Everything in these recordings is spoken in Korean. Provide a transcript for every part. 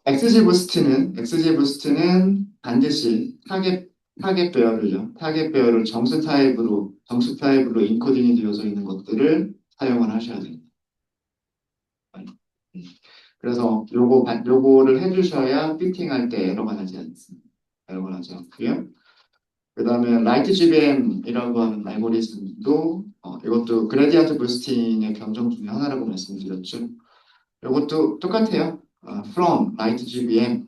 엑스지 부스트는 반드시 타겟 배열을요. 타겟 배열을 정수 타입으로 인코딩이 되어져 있는 것들을 사용을 하셔야 됩니다. 음. 그래서 요거를 해주셔야 피팅할 때 에러가 나지 않습니다. 에러가 나지 않고요. 그 다음에 라이트 GBM이라고 하는 알고리즘도 이것도 그레디언트 부스팅의 변종 중에 하나라고 말씀드렸죠. 이것도 똑같아요. from 라이트 GBM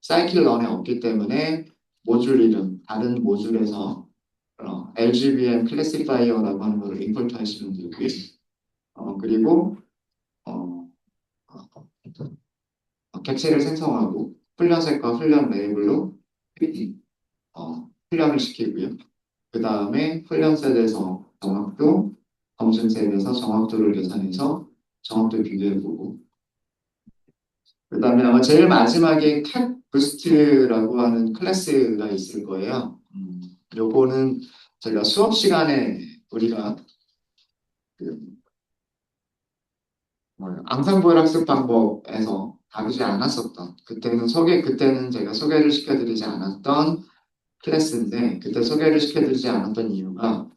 사이클 런에 없기 때문에 모듈 이름 다른 모듈에서 LGBM 클래시파이어라고 하는 것을 임포트 하시면 되고요. 그리고 어, 어, 객체를 생성하고 훈련색과 훈련 레이블로 훈련을 시키고요. 그 다음에 훈련셋에서 정확도, 검증셋에서 정확도를 계산해서 정확도 비교해보고 그 다음에 아마 제일 마지막에 cat 부스트라고 하는 클래스가 있을 거예요. 요거는 저희가 수업 시간에 우리가 그 앙상블 학습 방법에서 다루지 않았었던 그때는 제가 소개를 시켜드리지 않았던 클래스인데 그때 소개를 시켜드리지 않았던 이유가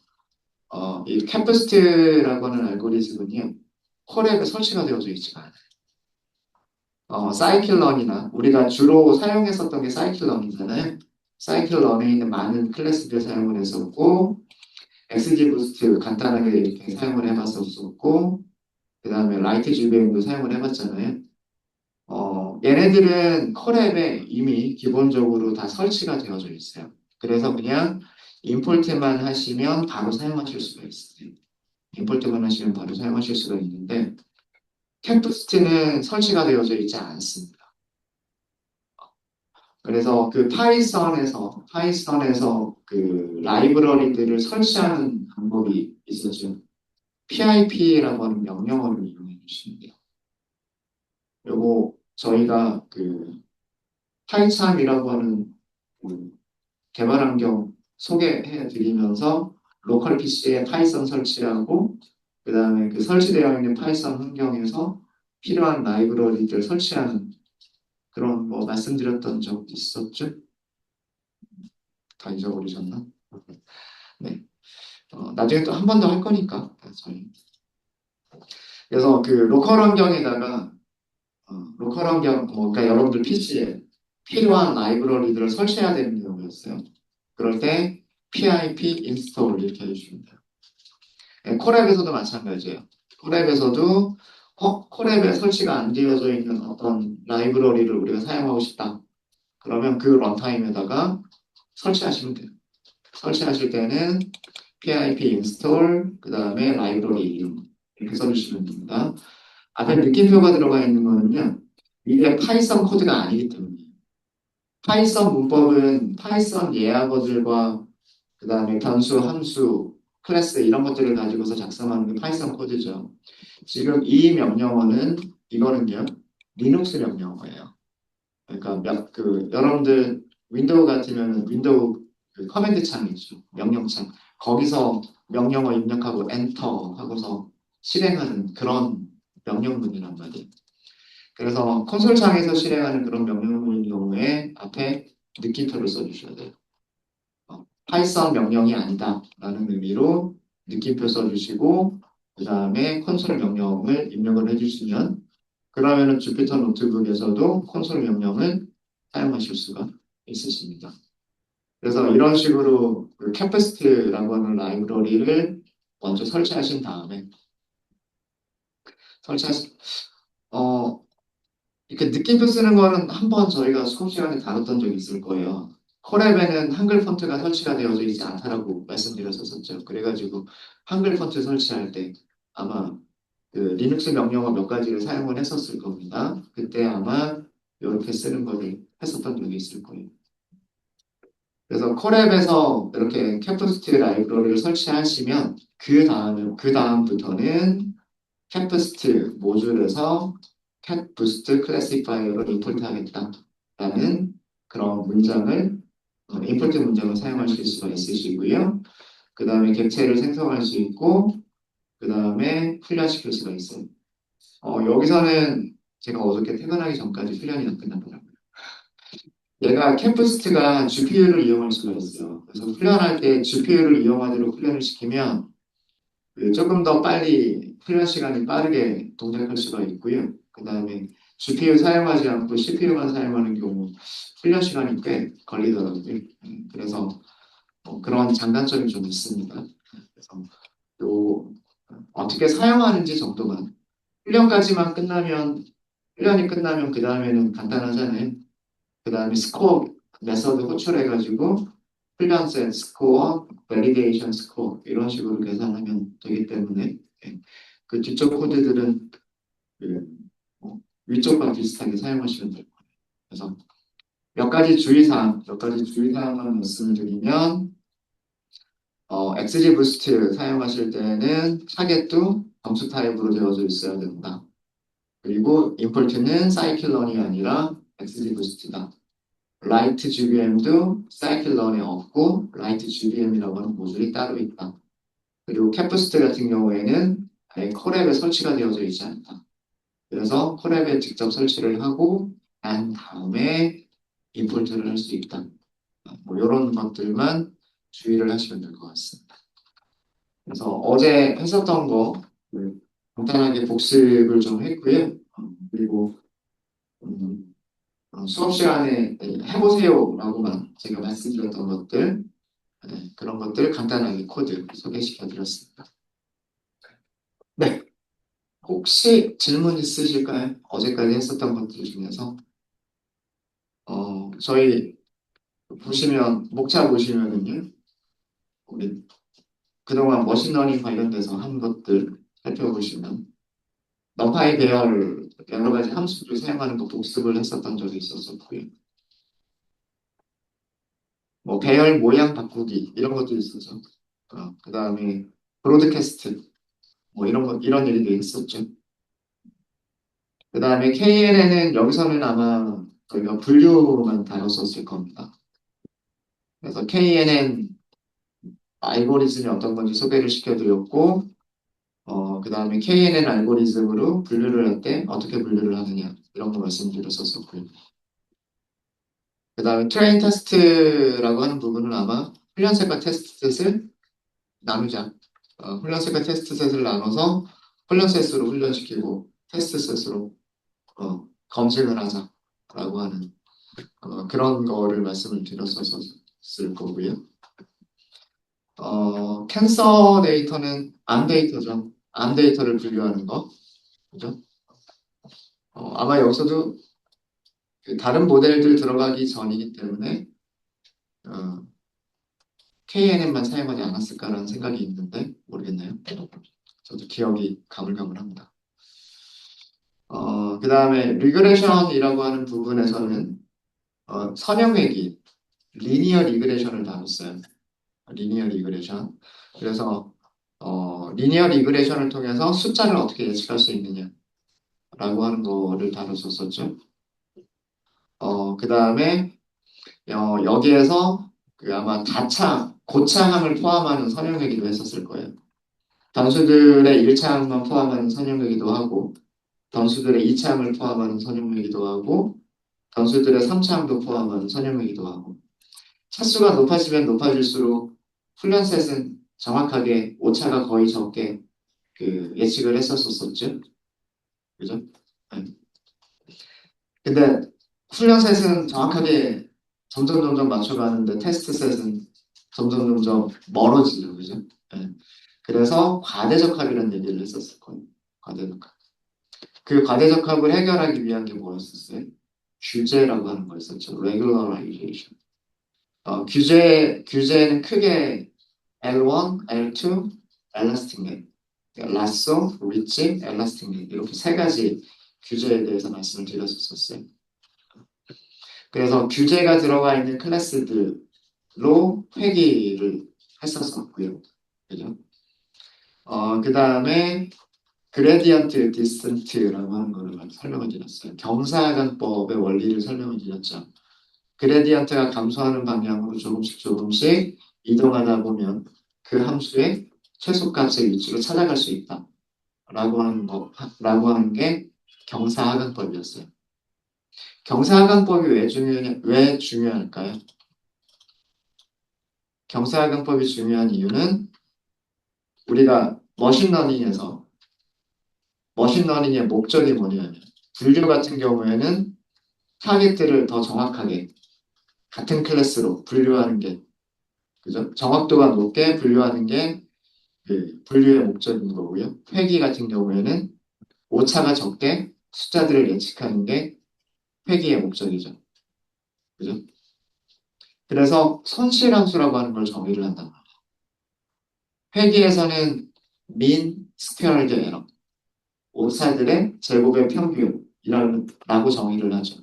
이 캡부스트라고 하는 알고리즘은요 콜앱에 설치가 되어져 있지가 않아요. 사이클런이나 우리가 주로 사용했었던 게 사이클런이잖아요. 사이클런에 있는 많은 클래스들 사용을 했었고 XGBoost 간단하게 이렇게 사용을 해봤었고 그 다음에 라이트 GBM도 사용을 해봤잖아요. 얘네들은 컬앱에 이미 기본적으로 다 설치가 되어져 있어요. 그래서 그냥 임포트만 하시면 바로 사용하실 수가 있어요. 임포트만 하시면 바로 사용하실 수가 있는데 캡부스트는 설치가 되어져 있지 않습니다. 그래서 그 파이썬에서 그 라이브러리들을 설치하는 방법이 있었죠. PIP라고 하는 명령어를 이용해 주시면 돼요. 그리고 저희가 그 파이참이라고 하는 그 개발 환경 소개해 드리면서 로컬 PC에 파이썬 설치하고 그 다음에 그 설치되어 있는 파이썬 환경에서 필요한 라이브러리들 설치하는 그런 뭐 말씀드렸던 적 있었죠? 다 잊어버리셨나? 네. 나중에 또 한 번 더 할 거니까 저희. 그래서 그 로컬 환경 그러니까 여러분들 PC에 필요한 라이브러리들을 설치해야 되는 경우였어요. 그럴 때 pip install 이렇게 해주시면 돼요. 네, 콜앱에서도 마찬가지예요. 콜앱에서도 콜앱에 설치가 안 되어져 있는 어떤 라이브러리를 우리가 사용하고 싶다. 그러면 그 런타임에다가 설치하시면 돼요. 설치하실 때는 pip install 그 다음에 라이브러리 이름 이렇게 써주시면 됩니다. 앞에 느낌표가 들어가 있는 거는요. 이게 파이썬 코드가 아니기 때문에 파이썬 문법은 파이썬 예약어들과 그 다음에 변수, 함수, 클래스 이런 것들을 가지고서 작성하는 게 파이썬 코드죠. 지금 이 명령어는 이거는요. 리눅스 명령어예요. 그러니까 여러분들 윈도우 같으면 윈도우 그 커맨드 창 있죠. 명령창. 거기서 명령어 입력하고 엔터 하고서 실행하는 그런 명령문이란 말이에요. 그래서 콘솔 창에서 실행하는 그런 명령문인 경우에 앞에 느낌표를 써주셔야 돼요. 파이썬 명령이 아니다라는 의미로 느낌표 써주시고 그 다음에 콘솔 명령을 입력을 해주시면 그러면은 주피터 노트북에서도 콘솔 명령을 사용하실 수가 있으십니다. 그래서 이런 식으로 그 캐퍼시티라고 하는 라이브러리를 먼저 설치하신 다음에 설치하신 이렇게 느낌표 쓰는 거는 한번 저희가 수업 시간에 다뤘던 적이 있을 거예요. 콜앱에는 한글 폰트가 설치가 되어져 있지 않다라고 말씀드렸었죠. 그래가지고 한글 폰트 설치할 때 아마 그 리눅스 명령어 몇 가지를 사용을 했었을 겁니다. 그때 아마 이렇게 쓰는 거를 했었던 적이 있을 거예요. 그래서 콜앱에서 이렇게 캡부스트 라이브러리를 설치하시면 그 다음부터는 캡부스트 모듈에서 캡부스트 클래시파이어를 임포트하겠다라는 그런 임포트 문장을 사용하실 수가 있으시고요. 그 다음에 객체를 생성할 수 있고 그 다음에 훈련시킬 수가 있어요. 여기서는 제가 어저께 퇴근하기 전까지 훈련이 안 끝나더라고요. 얘가 캠프스트가 GPU를 이용할 수가 있어요. 그래서 훈련할 때 GPU를 이용하도록 훈련을 시키면 조금 더 빨리 훈련 시간이 빠르게 동작할 수가 있고요. 그 다음에 GPU 사용하지 않고 CPU만 사용하는 경우 훈련 시간이 꽤 걸리더라고요. 그래서 그런 장단점이 좀 있습니다. 그래서 또 어떻게 사용하는지 정도만 훈련이 끝나면 그 다음에는 간단하잖아요. 그 다음에 스코어 메서드 호출해가지고 훈련세 스코어, 밸리데이션 스코어 이런 식으로 계산하면 되기 때문에 그 뒤쪽 코드들은 그, 위쪽과 비슷하게 사용하시면 될 거예요. 그래서 몇 가지 주의사항만 말씀을 드리면 XG 부스트 사용하실 때는 타겟도 점수 타입으로 되어져 있어야 된다. 그리고 임포트는 사이클런이 아니라 XG 부스트다. 라이트 GBM도 사이클런에 없고 라이트 GBM이라고 하는 모듈이 따로 있다. 그리고 캡부스트 같은 경우에는 아예 콜앱에 설치가 되어져 있지 않다. 그래서 콜앱에 직접 설치를 하고 난 다음에 임포트를 할 수 있다. 뭐 이런 것들만 주의를 하시면 될 것 같습니다. 그래서 어제 했었던 거 간단하게 복습을 좀 했고요. 그리고 수업 시간에 해보세요라고만 제가 말씀드렸던 것들 그런 것들 간단하게 코드 소개시켜 드렸습니다. 네, 혹시 질문 있으실까요? 어제까지 했었던 것들 중에서 저희 목차 보시면은요, 우리 그동안 머신러닝 관련돼서 한 것들 살펴보시면 넘파이 배열 여러 가지 함수를 사용하는 거 복습을 했었던 적이 있었었고요. 뭐 배열 모양 바꾸기 이런 것도 있었죠. 그 다음에 브로드캐스트 뭐 이런 일도 있었죠. 그 다음에 KNN은 여기서는 아마 저희가 분류로만 다뤘었을 겁니다. 그래서 KNN 알고리즘이 어떤 건지 소개를 시켜드렸고, 그 다음에 KNN 알고리즘으로 분류를 할 때 어떻게 분류를 하느냐 이런 거 말씀드렸었고요. 그 다음에 트레인 테스트라고 하는 부분은 아마 훈련셋과 테스트셋을 나누자. 훈련셋과 테스트셋을 나눠서 훈련셋으로 훈련시키고 테스트셋으로 검증을 하자라고 하는 그런 거를 말씀을 드렸었을 거고요. 캔서 데이터는 암 데이터죠. 암 데이터를 분류하는 거. 그죠? 아마 여기서도 그 다른 모델들 들어가기 전이기 때문에 KNN만 사용하지 않았을까라는 생각이 있는데 모르겠네요. 저도 기억이 가물가물합니다. 그 다음에 리그레션이라고 하는 부분에서는 선형외기, 리니어 리그레션을 다뤘어요. 리니어 리그레션. 그래서 리니어 리그레션을 통해서 숫자를 어떻게 예측할 수 있느냐라고 하는 거를 다뤘었죠. 그 다음에 여기에서 그 아마 고차항을 포함하는 선형외기도 했었을 거예요. 변수들의 1차항만 포함하는 선형외기도 하고 변수들의 2차항을 포함하는 선형외기도 하고 변수들의 3차항도 포함하는 선형외기도 하고 차수가 높아지면 높아질수록 훈련셋은 정확하게 오차가 거의 적게 그 예측을 했었었죠. 그죠? 네. 근데 훈련셋은 정확하게 점점 맞춰가는데 테스트셋은 점점 멀어지죠. 그죠? 네. 그래서 과대적합이라는 얘기를 했었을 거예요. 과대적합. 그 과대적합을 해결하기 위한 게 뭐였었어요? 규제라고 하는 거였었죠. regularization. 규제는 크게 L1, L2, elastic net. 라쏘, 리치, 엘라스틱 net. 이렇게 세 가지 규제에 대해서 말씀을 드렸었어요. 그래서 규제가 들어가 있는 클래스들로 회귀를 했었었고요. 그죠? 그 다음에 그레디언트 디스턴트라고 하는 거를 설명을 드렸어요. 경사관법의 원리를 설명을 드렸죠. 그레디언트가 감소하는 방향으로 조금씩 이동하다 보면 그 함수의 최소값의 위치로 찾아갈 수 있다. 라고 하는 게 경사하강법이었어요. 경사하강법이 왜 중요할까요? 경사하강법이 중요한 이유는 우리가 머신러닝의 목적이 뭐냐면 분류 같은 경우에는 타겟들을 더 정확하게 같은 클래스로 분류하는 게 그죠? 정확도가 높게 분류하는 게 그 분류의 목적인 거고요. 회귀 같은 경우에는 오차가 적게 숫자들을 예측하는 게 회귀의 목적이죠. 그죠? 그래서 손실함수라고 하는 걸 정의를 한단 말이에요. 회귀에서는 mean squared error, 오차들의 제곱의 평균이라고 정의를 하죠.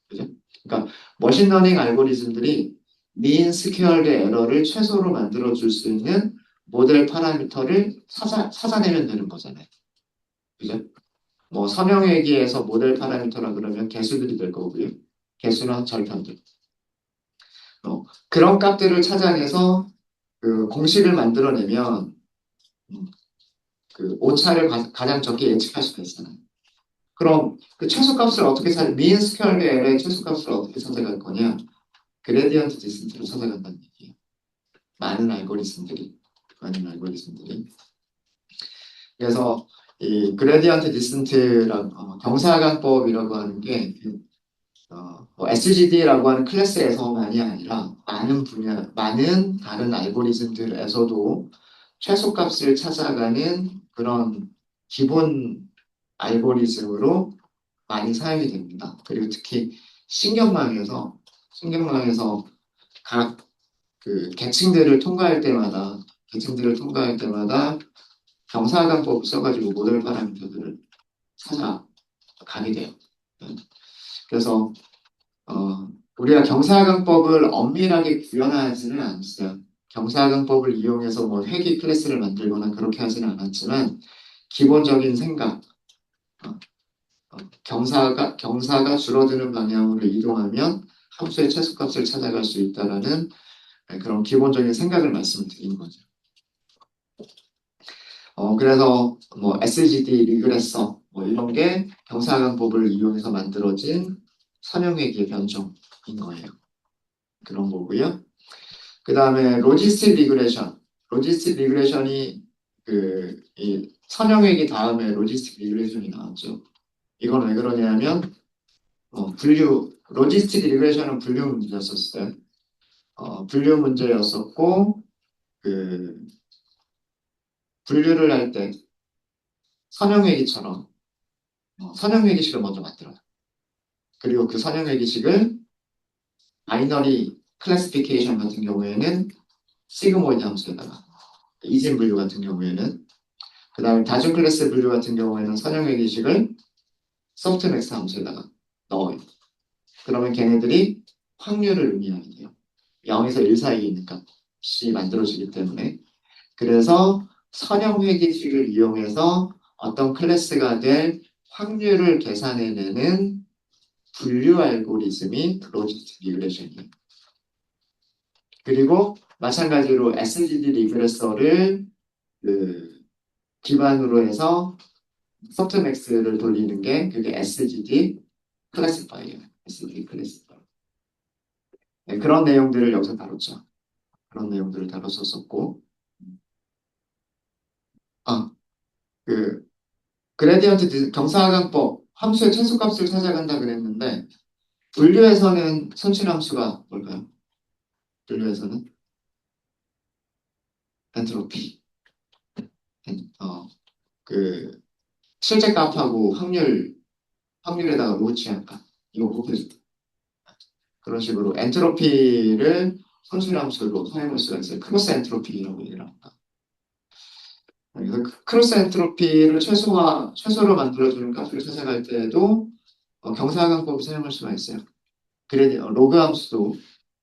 그죠? 그러니까 머신러닝 알고리즘들이 mean squared error를 최소로 만들어줄 수 있는 모델 파라미터를 찾아내면 되는 거잖아요. 그죠? 뭐 선형회귀에서 모델 파라미터라 그러면 개수들이 될 거고요. 개수나 절편들. 그런 값들을 찾아내서 그 공식을 만들어내면 그 오차를 가장 적게 예측할 수가 있잖아요. 그럼 그 최소값을 어떻게 미인 스퀘어의 L의 최소값을 어떻게 찾아갈 거냐? 그레디언트 디센트로 찾아간다는 얘기예요. 많은 알고리즘들이. 그래서 이 그레디언트 디센트라고 경사각법이라고 하는 게 뭐 SGD라고 하는 클래스에서만이 아니라 많은 다른 알고리즘들에서도 최소값을 찾아가는 그런 기본 알고리즘으로 많이 사용이 됩니다. 그리고 특히 신경망에서 각 그 계층들을 통과할 때마다 경사관법을 써가지고 모델 파라미터들을 찾아가게 돼요. 그래서 우리가 경사관법을 엄밀하게 구현하지는 않았어요. 경사관법을 이용해서 뭐 회귀 클래스를 만들거나 그렇게 하지는 않았지만 기본적인 생각, 어, 경사가 줄어드는 방향으로 이동하면 함수의 최소값을 찾아갈 수 있다라는 그런 기본적인 생각을 말씀드린 거죠. 그래서 뭐 SGD 리그레서 뭐 이런 게 경사관법을 이용해서 만들어진 선형회귀의 변종인 거예요. 그런 거고요. 그 다음에 로지스틱 리그레션이 이 선형회귀 다음에 로지스틱 리그레션이 나왔죠. 이건 왜 그러냐면 로지스틱 리그레션은 분류 문제였었어요. 분류 문제였었고 그 분류를 할 때 선형회귀처럼 선형회귀식을 먼저 만들어요. 그리고 그 선형회귀식을 바이너리 클래시피케이션 같은 경우에는 시그모이드 함수에다가 이진 분류 같은 경우에는 그 다음에 다중 클래스 분류 같은 경우에는 선형회귀식을 소프트맥스 함수에다가 넣어요. 그러면 걔네들이 확률을 의미하게 돼요. 0에서 1 사이에 있는 값이 만들어지기 때문에 그래서 선형회귀식을 이용해서 어떤 클래스가 될 확률을 계산해내는 분류 알고리즘이 로지스틱 리그레션이에요. 그리고 마찬가지로 SGD 리그레서를 기반으로 해서 소프트맥스를 돌리는 게 그게 SGD 클래시파이어예요. SGD 클래시파이어. 네, 그런 내용들을 여기서 다뤘죠. 그런 내용들을 다뤘었고 그 그레디언트 경사하강법 함수의 최소값을 찾아간다 그랬는데 분류에서는 손실함수가 뭘까요? 분류에서는 엔트로피. 그 실제 값하고 확률에다가 로우 취한값 이거 곱해줘. 그런 식으로 엔트로피를 손실함수로 사용할 수가 있어요. 크로스 엔트로피라고 얘기를 합니다. 그래서 크로스 엔트로피를 최소로 만들어주는 값을 찾아갈 때에도 경사하강법을 사용할 수가 있어요. 로그 함수도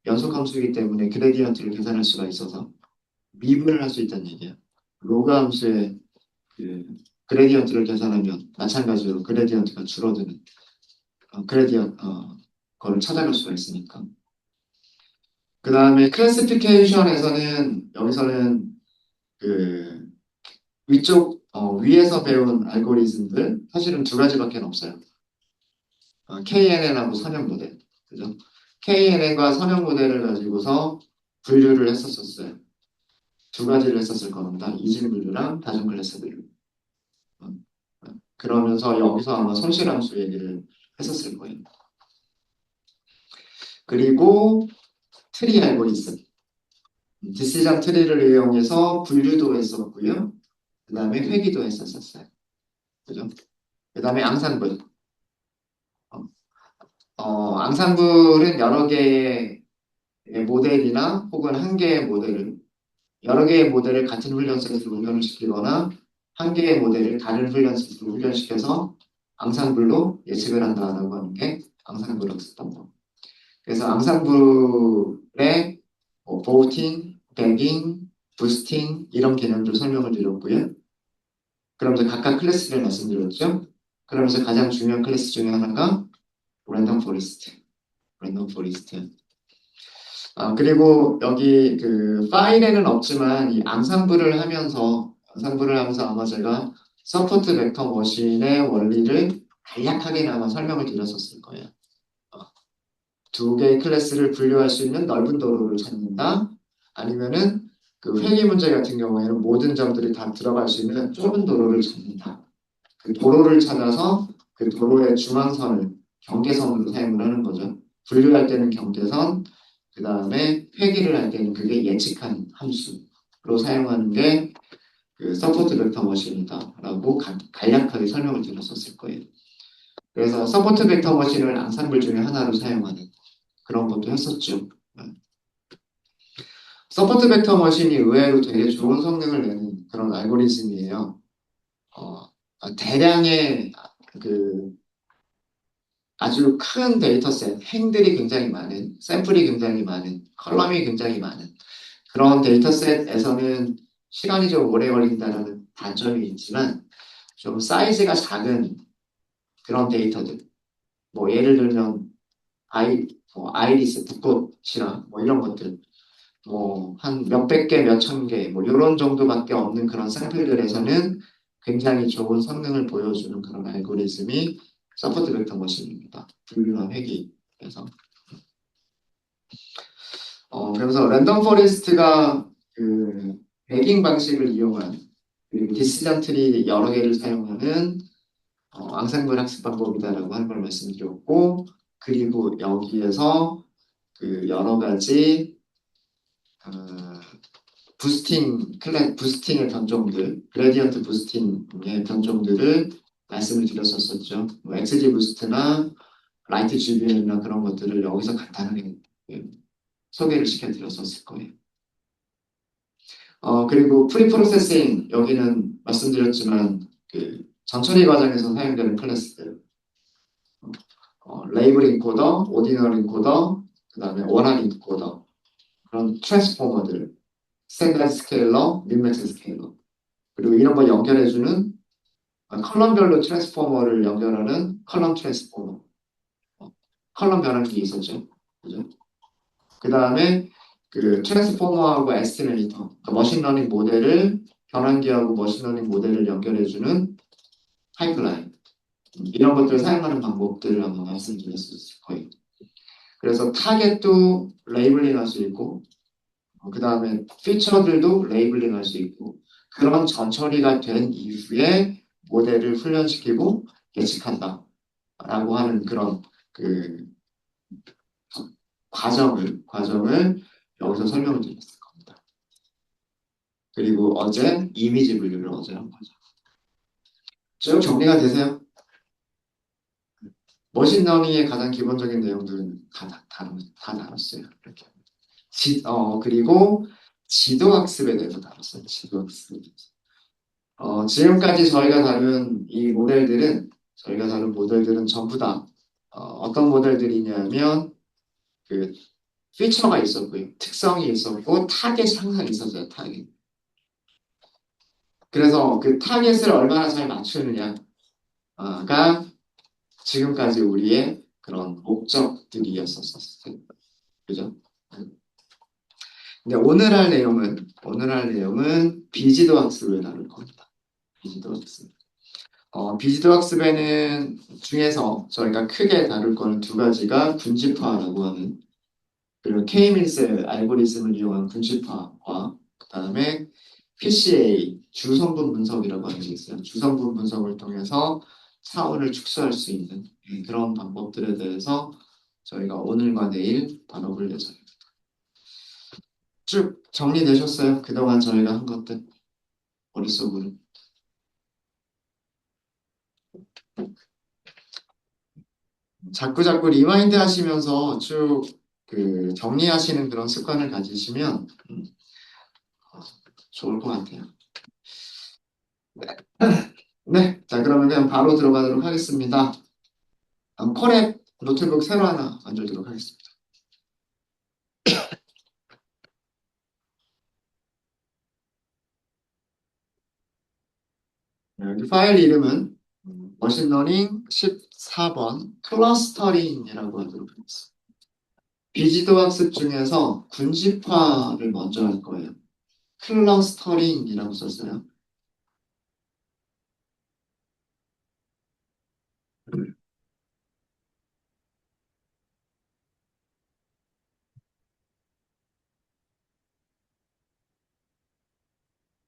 연속 함수이기 때문에 그레디언트를 계산할 수가 있어서 미분을 할 수 있다는 얘기예요. 로그 함수의 그레디언트를 계산하면 마찬가지로 그레디언트가 줄어드는 그걸 찾아갈 수가 있으니까. 그 다음에 클래시피케이션에서는 여기서는 그 위쪽 위에서 배운 알고리즘들 사실은 두 가지밖에 없어요. KNN하고 선형 모델. 그죠? KNN과 선형 모델을 가지고서 분류를 했었어요. 두 가지를 했었을 겁니다. 이질 분류랑 다중 클래스 분류. 어, 그러면서 여기서 아마 손실함수 얘기를 했었을 거예요. 그리고 트리 알고리즘. 디시전 트리를 이용해서 분류도 했었고요. 그 다음에 회귀도 했었어요. 그죠? 그 다음에 앙상블. 어, 앙상블은 여러 개의 모델이나 혹은 한 개의 모델을 여러 개의 모델을 같은 훈련셋으로 훈련을 시키거나 한 개의 모델을 다른 훈련셋으로 훈련시켜서 앙상블로 예측을 한다라고 하는 게 앙상블 학습방법. 그래서 앙상블의 보우팅, 배깅, 부스팅 이런 개념들 설명을 드렸고요. 그러면서 각각 클래스를 말씀드렸죠. 그러면서 가장 중요한 클래스 중에 하나가 랜덤 포레스트. 랜덤 포레스트. 그리고 여기 그 파일에는 없지만 이 앙상블을 하면서 아마 제가 서포트 벡터 머신의 원리를 간략하게나마 설명을 드렸었을 거예요. 어, 두 개의 클래스를 분류할 수 있는 넓은 도로를 찾는다. 아니면은 그 회귀 문제 같은 경우에는 모든 점들이 다 들어갈 수 있는 좁은 도로를 찾는다. 그 도로를 찾아서 그 도로의 중앙선을 경계선으로 사용을 하는 거죠. 분류할 때는 경계선, 그 다음에 회귀를 할 때는 그게 예측한 함수로 사용하는 게 그 서포트 벡터 머신이다라고 간략하게 설명을 드렸었을 거예요. 그래서 서포트 벡터 머신을 앙상블 중에 하나로 사용하는 그런 것도 했었죠. 서포트 벡터 머신이 의외로 되게 좋은 성능을 내는 그런 알고리즘이에요. 대량의 그 아주 큰 데이터셋, 행들이 굉장히 많은, 샘플이 굉장히 많은, 컬럼이 굉장히 많은 그런 데이터셋에서는 시간이 좀 오래 걸린다는 단점이 있지만 좀 사이즈가 작은 그런 데이터들, 뭐 예를 들면 아이리스, 붓꽃이나 뭐 이런 것들, 뭐 한 몇백 개, 몇천 개, 뭐 이런 정도밖에 없는 그런 샘플들에서는 굉장히 좋은 성능을 보여주는 그런 알고리즘이 서포트 벡터 머신입니다. 분류와 회귀에서. 그래서 랜덤 포레스트가 그 배깅 방식을 이용한 그리고 디시전 트리 여러 개를 사용하는 앙상블 학습 방법이다라고 하는 걸 말씀드렸고 그리고 여기에서 그 여러 가지 어, 부스팅의 변종들, 그레디언트 부스팅의 변종들을 말씀을 드렸었죠. 뭐 XG 부스트나 라이트 GBM이나 그런 것들을 여기서 간단하게 소개를 시켜드렸었을 거예요. 그리고 프리 프로세싱 여기는 말씀드렸지만 그 전처리 과정에서 사용되는 클래스들 레이블 인코더, 오디널 인코더, 그 다음에 원활 인코더 그런 트랜스포머들 스탠다드 스케일러, 민맥스 스케일러 그리고 이런 거 연결해주는 컬럼별로 트랜스포머를 연결하는 컬럼 트랜스포머 컬럼 변환기 있었죠. 그죠? 그 다음에 그 트랜스포머하고 에스티메이터, 그러니까 머신러닝 모델을 변환기하고 머신러닝 모델을 연결해주는 파이프라인 이런 것들을 사용하는 방법들을 한번 말씀드렸을 거예요. 그래서 타겟도 레이블링 할 수 있고 그 다음에 피처들도 레이블링 할 수 있고 그런 전처리가 된 이후에 모델을 훈련시키고 예측한다 라고 하는 그런 그 과정을 여기서 설명을 드렸을 겁니다. 그리고 어제 이미지 분류를 어제 한 거죠. 쭉 정리가 되세요? 머신러닝의 가장 기본적인 내용들은 다 다뤘어요. 이렇게. 그리고 지도학습에 대해서 다뤘어요. 지도학습에 대해서. 지금까지 저희가 다룬 모델들은 전부 다 어떤 모델들이냐면 그 피처가 있었고요. 특성이 있었고 타겟이 항상 있었어요. 타겟. 그래서 그 타겟을 얼마나 잘 맞추느냐가 지금까지 우리의 그런 목적들이었었어요. 그죠? 근데 오늘 할 내용은 비지도 학습을 다룰 겁니다. 비지도 학습. 비지도 학습에는 중에서 저희가 크게 다룰 거는 두 가지가 군집화라고 하는 그리고 K-밀셀 알고리즘을 이용한 군집화와 그다음에 PCA 주성분 분석이라고 하는 게 있어요. 주성분 분석을 통해서 사원을 축소할 수 있는 그런 방법들에 대해서 저희가 오늘과 내일 다뤄볼 예정입니다. 쭉 정리되셨어요? 그동안 저희가 한 것들 머릿속으로. 자꾸 리마인드 하시면서 쭉 그 정리하시는 그런 습관을 가지시면 좋을 것 같아요. 네, 자 그러면 그냥 바로 들어가도록 하겠습니다. 콜앱 노트북 새로 하나 만들도록 하겠습니다. 여기 파일 이름은 머신러닝 14번 클러스터링이라고 하도록 하겠습니다. 비지도 학습 중에서 군집화를 먼저 할 거예요. 클러스터링이라고 썼어요.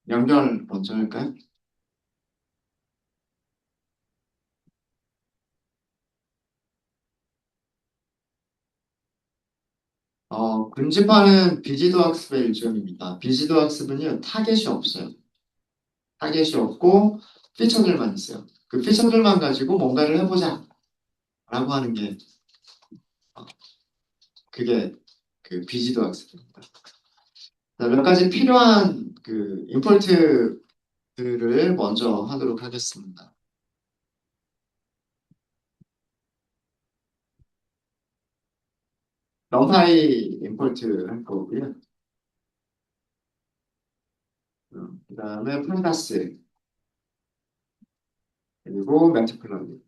연결 먼저 할까요? 군집화는 비지도 학습의 일종입니다. 비지도 학습은요, 타겟이 없어요. 타겟이 없고 피처들만 있어요. 그 피처들만 가지고 뭔가를 해보자 라고 하는 게 그게 그 비지도 학습입니다. 자, 몇 가지 필요한 그 임포트들을 먼저 하도록 하겠습니다. 럼파이 임포트 할 거고요. 그 다음에 판다스 그리고 매트플러그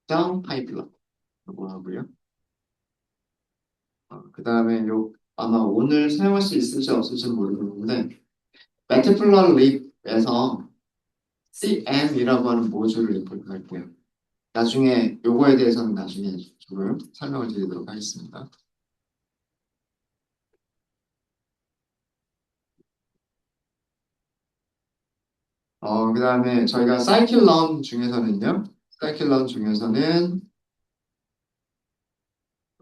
다운 파이플러그 하고요. 그 다음에 요 아마 오늘 사용할 수 있을지 없을지 모르겠는데 매트플러그 립에서 CM이라고 하는 모듈을 임포트 할게요. 나중에 요거에 대해서는 나중에 조금 설명을 드리도록 하겠습니다. 그 다음에 저희가 사이클런 중에서는요. 사이클런 중에서는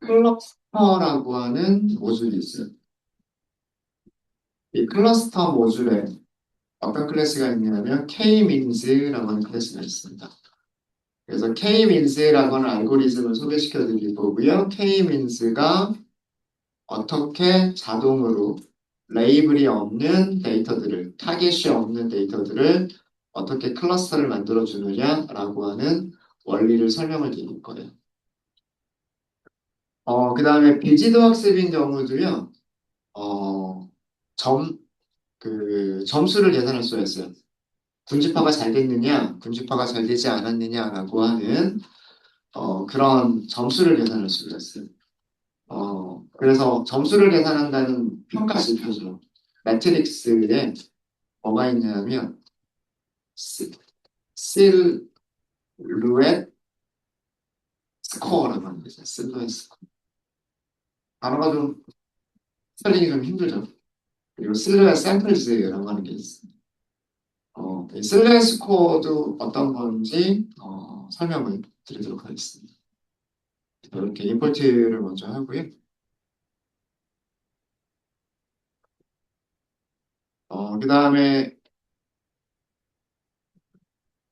클러스터라고 하는 모듈이 있어요. 이 클러스터 모듈에 어떤 클래스가 있냐면 K-means라고 하는 클래스가 있습니다. 그래서 K-means라고 하는 알고리즘을 소개시켜 드릴 거고요. K-means가 어떻게 자동으로 레이블이 없는 데이터들을, 타겟이 없는 데이터들을 어떻게 클러스터를 만들어 주느냐라고 하는 원리를 설명을 드릴 거예요. 그 다음에 비지도 학습인 경우도요, 어, 점, 점수를 계산할 수가 있어요. 군집화가 잘 됐느냐, 군집화가 잘 되지 않았느냐라고 하는 그런 점수를 계산할 수가 있어요. 그래서 점수를 계산한다는 평가 지표죠. 매트릭스에 뭐가 있냐면 시- 실루엣 스코어라고 하는 거죠. 실루엣 스코어. 단어가 좀 스펠링이 좀 힘들죠. 그리고 실루엣 샘플즈라고 하는 게 있어요. 이 실루엣 스코어도 어떤 건지 설명을 드리도록 하겠습니다. 이렇게 임포트를 먼저 하고요. 그 다음에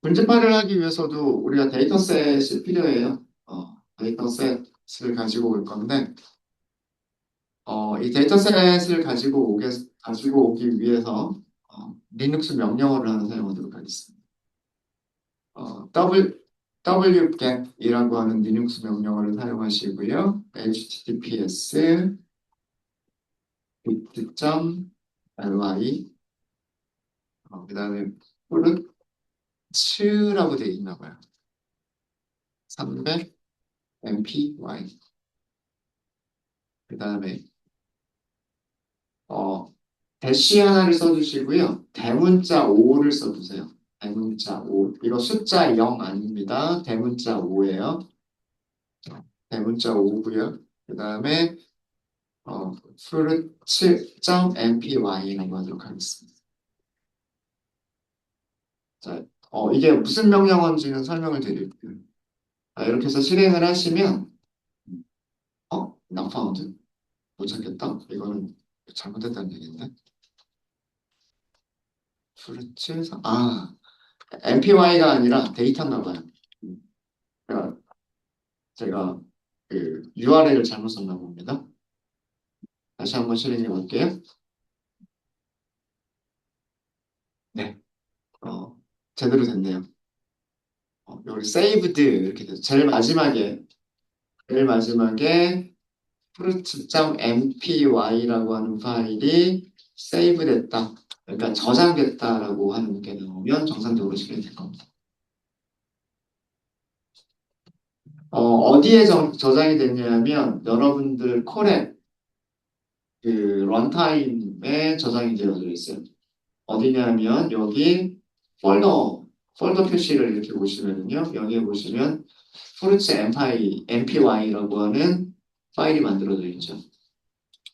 분집화를 하기 위해서도 우리가 데이터셋이 필요해요. 데이터셋을 가지고 올 건데, 이 데이터셋을 가지고 오기 위해서 리눅스 명령어를 하나 사용하도록 하겠습니다. wget이라고 하는 리눅스 명령어를 사용하시고요. https bit.ly 그다음에 푸르츠라고 되어 있나 봐요. 300 mpy 그다음에 대시 하나를 써주시고요. 대문자 5를 써주세요. 대문자 5. 이거 숫자 0 아닙니다. 대문자 5예요. 대문자 5고요. 그 다음에 fruit.mpy라고 하도록 하겠습니다. 자, 이게 무슨 명령어인지는 설명을 드릴게요. 이렇게 해서 실행을 하시면 not found. 못 찾겠다. 이거는 잘못했다는 얘기인데. fruit, MPY가 아니라 데이터인가 봐요. 제가, 제가 그 URL을 잘못 썼나 봅니다. 다시 한번 실행해 볼게요. 네, 어, 제대로 됐네요. 여기 saved 이렇게 돼서 제일 마지막에 fruit.mpy라고 하는 파일이 save 됐다. 그러니까 저장됐다라고 하는 게 나오면 정상적으로 실행될 겁니다. 어디에 저장이 됐냐면 여러분들 콜앱 그 런타임에 저장이 되어져 있어요. 어디냐면 여기 폴더 표시를 이렇게 보시면요. 여기에 보시면 fruits mpy라고 하는 파일이 만들어져 있죠.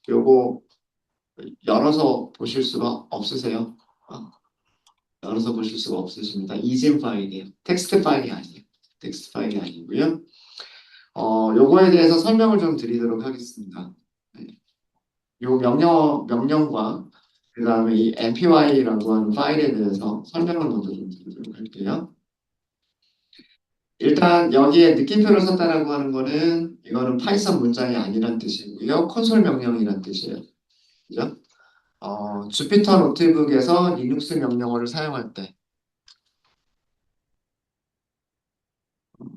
요거 열어서 보실 수가 없으세요? 어, 열어서 보실 수가 없으십니다. 이진 파일이에요. 텍스트 파일이 아니에요. 텍스트 파일이 아니고요. 요거에 대해서 설명을 좀 드리도록 하겠습니다. 네. 요 명령과 그 다음에 이 mpy라고 하는 파일에 대해서 설명을 먼저 좀 드리도록 할게요. 일단 여기에 느낌표를 썼다라고 하는 거는 이거는 파이썬 문장이 아니란 뜻이고요. 콘솔 명령이란 뜻이에요. 그죠? 주피터 노트북에서 리눅스 명령어를 사용할 때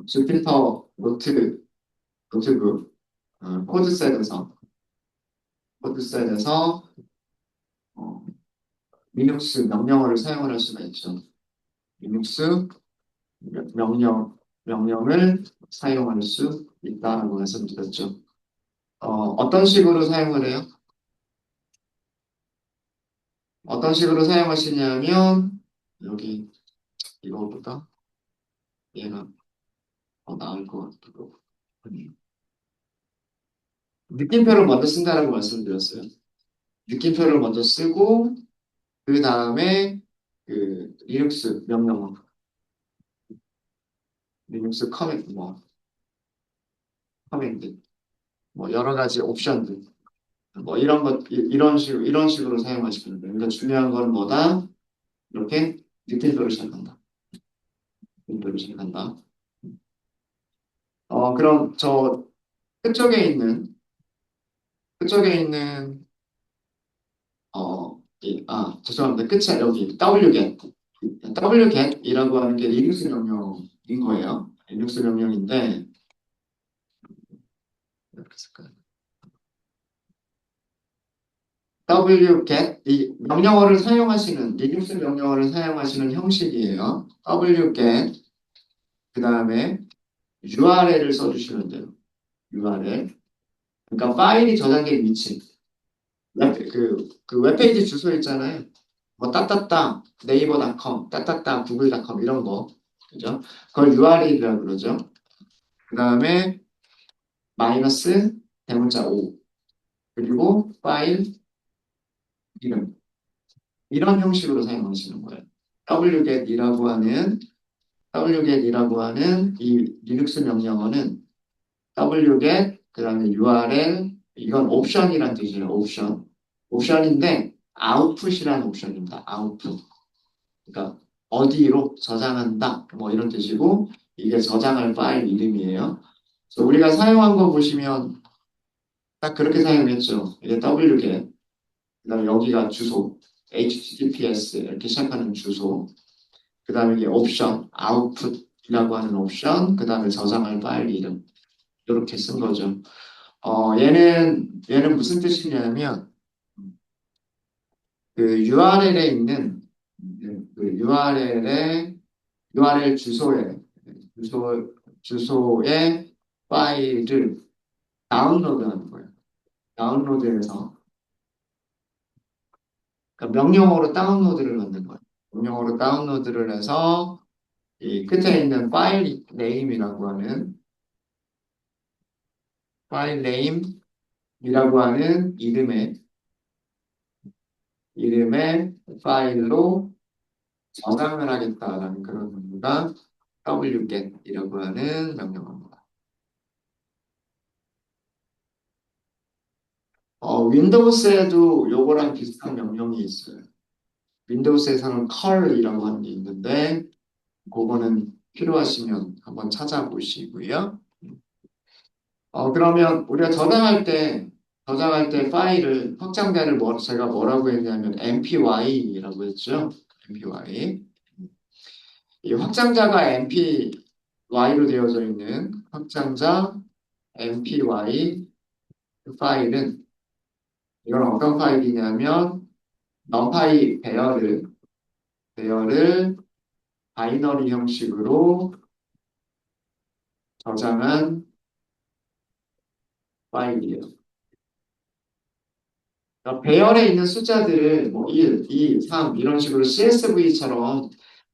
주피터 노트북 코드셋에서 어, 리눅스 명령어를 사용을 할 수가 있죠. 리눅스 명령을 사용할 수 있다라고 말씀드렸죠. 어떤 식으로 사용을 해요? 어떤 식으로 사용하시냐면 여기 이거보다 얘가 나을 것 같고 느낌표를 먼저 쓴다라고 말씀드렸어요. 느낌표를 먼저 쓰고 그 다음에 그 리눅스 명령어, 리눅스 커맨드, 뭐 여러 가지 옵션들, 뭐 이런 식으로 사용하시면 돼요. 그러니까 중요한 건 뭐다? 이렇게 느낌표를 시작한다. 느낌표를 시작한다. 그럼 저 끝쪽에 있는 끝쪽에 있는 죄송합니다. 끝이 여기 wget이라고 하는 게 리눅스 명령인 거예요. 리눅스 명령인데 이렇게 쓸까요? wget 이 명령어를 사용하시는 리눅스 명령어를 사용하시는 형식이에요. wget 그 다음에 URL을 써주시면 돼요. URL 그러니까 파일이 저장된 위치 그 웹페이지 주소 있잖아요. 뭐 따따따 네이버닷컴 따따따 구글닷컴 이런 거 그죠? 그걸 URL이라고 그러죠. 그 다음에 마이너스 대문자 5 그리고 파일 이름 이런 형식으로 사용하시는 거예요. wget이라고 하는 이 리눅스 명령어는 wget 그다음에 URL 이건 옵션이란 뜻이에요. 옵션인데 아웃풋이라는 옵션입니다. 아웃풋 그러니까 어디로 저장한다 뭐 이런 뜻이고 이게 저장할 파일 이름이에요. 그래서 우리가 사용한 거 보시면 딱 그렇게 사용했죠. 이게 wget 그다음에 여기가 주소 https 이렇게 시작하는 주소 그다음에 이게 옵션 아웃풋이라고 하는 옵션 그다음에 저장할 파일 이름 이렇게 쓴 거죠. 얘는 무슨 뜻이냐면 그 URL에 있는 그 URL 주소의 파일을 다운로드하는 거예요. 다운로드해서 그러니까 명령어로 다운로드를 넣는 거예요. 명령어로 다운로드를 해서 이 끝에 있는 파일 네임이라고 하는 파일 네임이라고 하는 이름의 파일로 저장을 하겠다라는 그런 의미가 wget이라고 하는 명령어입니다. 윈도우스에도 요거랑 비슷한 명령이 있어요. 윈도우스에서는 curl이라고 하는 게 있는데 그거는 필요하시면 한번 찾아보시고요. 그러면 우리가 저장할 때 파일을 확장자를 제가 뭐라고 했냐면 mpy라고 했죠. mpy. 이 확장자가 mpy로 되어져 있는 확장자 mpy 파일은 이건 어떤 파일이냐면 numpy 배열을 바이너리 형식으로 저장한 파일이에요. 그러니까 배열에 있는 숫자들을 뭐 1, 2, 3 이런 식으로 CSV처럼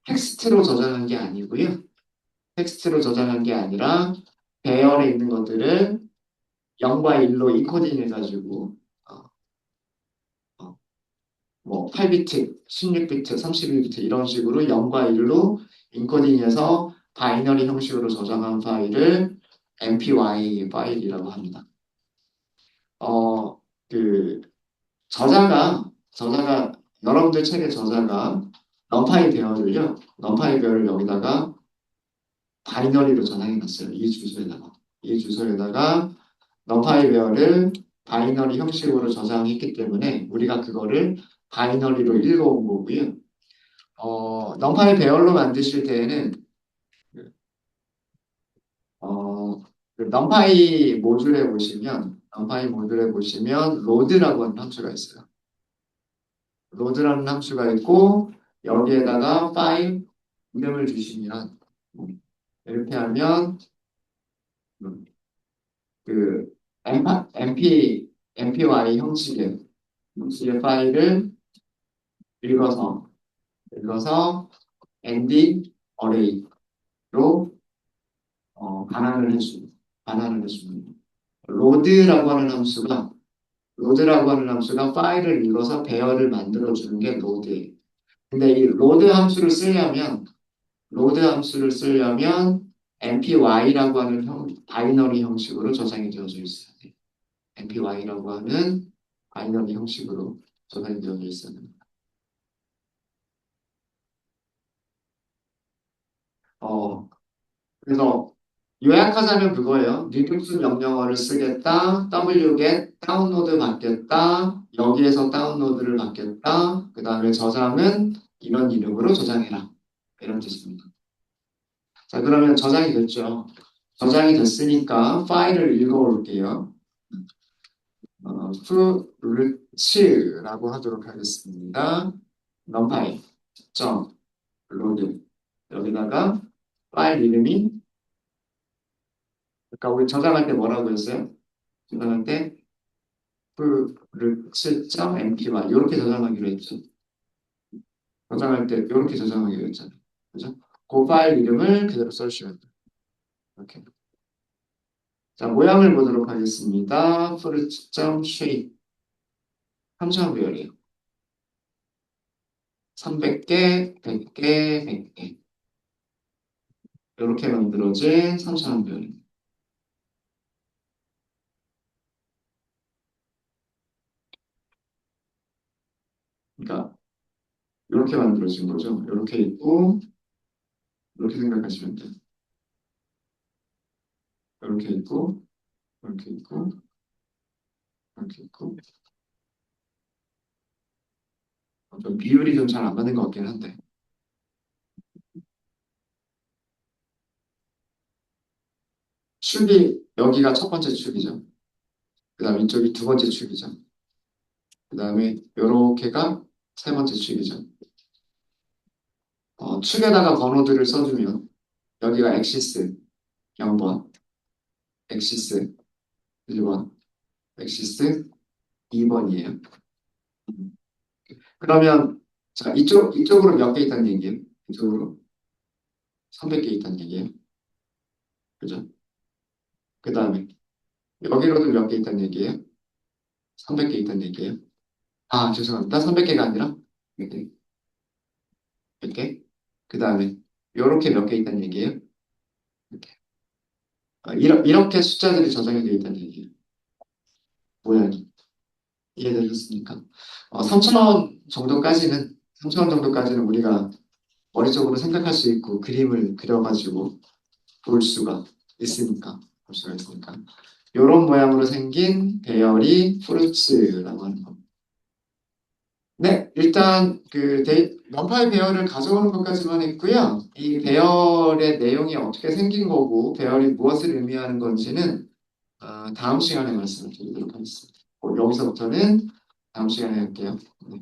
텍스트로 저장한 게 아니고요. 텍스트로 저장한 게 아니라 배열에 있는 것들을 0과 1로 인코딩 해가지고 어, 어, 뭐 8비트, 16비트, 31비트 이런 식으로 0과 1로 인코딩해서 바이너리 형식으로 저장한 파일을 MPY 파일이라고 합니다. 어, 그 저자가 여러분들 책의 저자가 넘파이 배열을 여기다가 바이너리로 저장해 놨어요. 이 주소에다가 넘파이 배열을 바이너리 형식으로 저장했기 때문에 우리가 그거를 바이너리로 읽어온 거고요. 넘파이 배열로 만드실 때에는 어, 그 넘파이 모듈에 보시면 로드라고 하는 함수가 있어요. 로드라는 함수가 있고 여기에다가 파일 이름을 주시면 이렇게 하면 그 mpy 형식의 파일을 읽어서 end array로 반환을 해줍니다. 로드라고 하는 함수가 파일을 읽어서 배열을 만들어주는 게 로드예요. 근데 이 로드 함수를 쓰려면 mpy라고 하는 바이너리 형식으로 저장이 되어져 있어요. mpy라고 하는 바이너리 형식으로 저장이 되어져 있어요. 어, 그래서 요약하자면 그거예요. 리눅스 명령어를 쓰겠다. wget 다운로드 받겠다. 여기에서 다운로드를 받겠다. 그 다음에 저장은 이런 이름으로 저장해라. 이런 뜻입니다. 자, 그러면 저장이 됐죠. 저장이 됐으니까 파일을 읽어올게요. fruits라고 하도록 하겠습니다. numpy 점 로드 여기다가 파일 이름이 아까 우리 저장할 때 뭐라고 했어요? 저장할 때 fruits.mpy 이렇게 저장하기로 했죠. 저장할 때 이렇게 저장하기로 했잖아요. 그죠? 그 파일 이름을 그대로 써주시면 돼요. 이렇게. 자, 모양을 보도록 하겠습니다. fruits.shape 3차원 배열이에요. 300개, 100개, 100개. 이렇게 만들어진 3차원 배열입니다. 그러니까 이렇게 만들어진 거죠. 이렇게 있고 이렇게 생각하시면 돼요. 이렇게 있고 이렇게 있고 이렇게 있고 좀 비율이 좀 잘 안 맞는 것 같긴 한데 축이 여기가 첫 번째 축이죠. 그 다음에 이쪽이 두 번째 축이죠. 그 다음에 요렇게가 세 번째 축이죠. 축에다가 번호들을 써주면 여기가 엑시스 0번, 엑시스 1번, 엑시스 2번이에요. 그러면, 자, 이쪽으로 몇 개 있다는 얘기예요? 이쪽으로 300개 있다는 얘기예요. 그죠? 그 다음에, 여기로도 몇 개 있다는 얘기예요? 300개 있다는 얘기예요. 아, 죄송합니다. 300개가 아니라 몇 개? 몇 개? 그 다음에, 요렇게 몇 개 있다는 얘기예요? 이렇게. 이렇게 숫자들이 저장이 되어 있다는 얘기예요. 모양이. 이해되셨습니까? 3,000원 정도까지는, 3,000원 정도까지는 우리가 머릿속으로 생각할 수 있고, 그림을 그려가지고 볼 수가 있으니까. 이런 모양으로 생긴 배열이 프루츠라고 하는 겁니다. 네, 일단 면파의 배열을 가져오는 것까지만 했고요. 이 배열의 내용이 어떻게 생긴 거고 배열이 무엇을 의미하는 건지는 다음 시간에 말씀을 드리도록 하겠습니다. 여기서부터는 다음 시간에 할게요. 네.